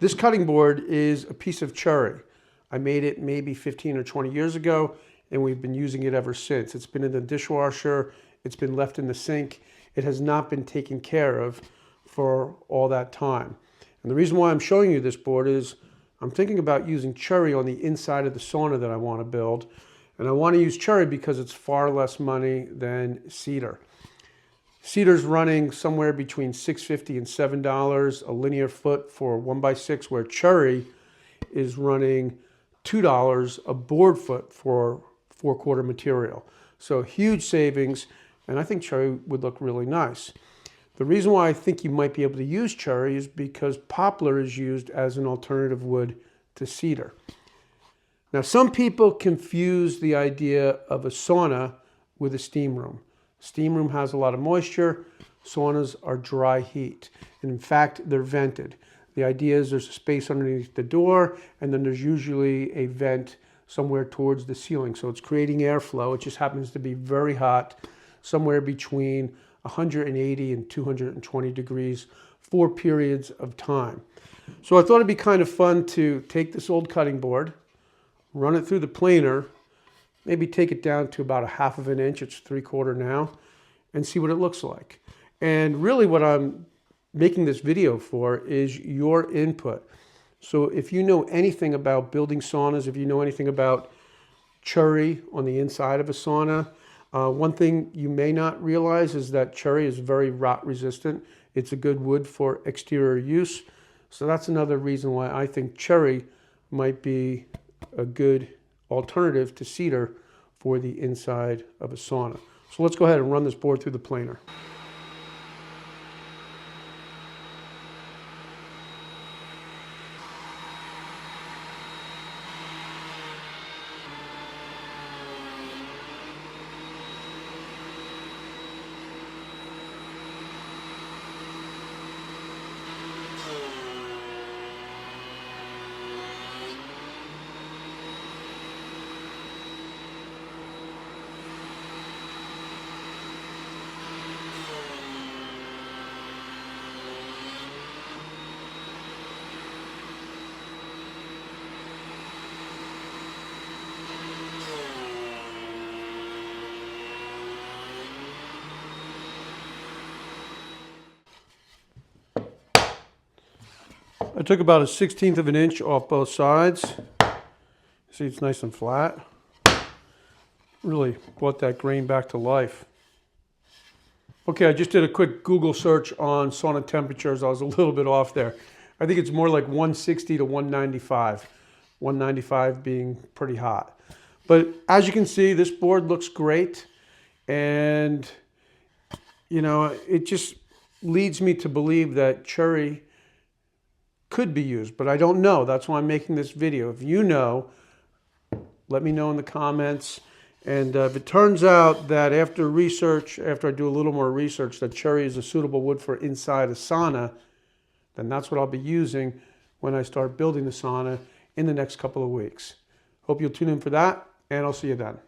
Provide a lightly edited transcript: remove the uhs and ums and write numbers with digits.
This cutting board is a piece of cherry. I made it maybe 15 or 20 years ago, and we've been using it ever since. It's been in the dishwasher, it's been left in the sink. It has not been taken care of for all that time. And the reason why I'm showing you this board is I'm thinking about using cherry on the inside of the sauna that I want to build. And I want to use cherry because it's far less money than cedar. Cedar's running somewhere between $6.50 and $7 a linear foot for 1x6, where cherry is running $2 a board foot for 4/4 material. So huge savings, and I think cherry would look really nice. The reason why I think you might be able to use cherry is because poplar is used as an alternative wood to cedar. Now, some people confuse the idea of a sauna with a steam room. Steam room has a lot of moisture. Saunas are dry heat. And in fact, they're vented. The idea is there's a space underneath the door, and then there's usually a vent somewhere towards the ceiling. So it's creating airflow. It just happens to be very hot, somewhere between 180 and 220 degrees for periods of time. So I thought it'd be kind of fun to take this old cutting board, run it through the planer, maybe take it down to about 1/2 of an inch, it's 3/4 now, and see what it looks like. And really what I'm making this video for is your input. So if you know anything about building saunas, if you know anything about cherry on the inside of a sauna, one thing you may not realize is that cherry is very rot resistant. It's a good wood for exterior use. So that's another reason why I think cherry might be a good alternative to cedar for the inside of a sauna. So let's go ahead and run this board through the planer. I took about 1/16 of an inch off both sides. See, it's nice and flat. Really brought that grain back to life. Okay, I just did a quick Google search on sauna temperatures. I was a little bit off there. I think it's more like 160 to 195. 195 being pretty hot. But as you can see, this board looks great. And, you know, it just leads me to believe that cherry could be used, but I don't know. That's why I'm making this video. If you know, let me know in the comments. And if it turns out that after I do a little more research, that cherry is a suitable wood for inside a sauna, then that's what I'll be using when I start building the sauna in the next couple of weeks. Hope you'll tune in for that, and I'll see you then.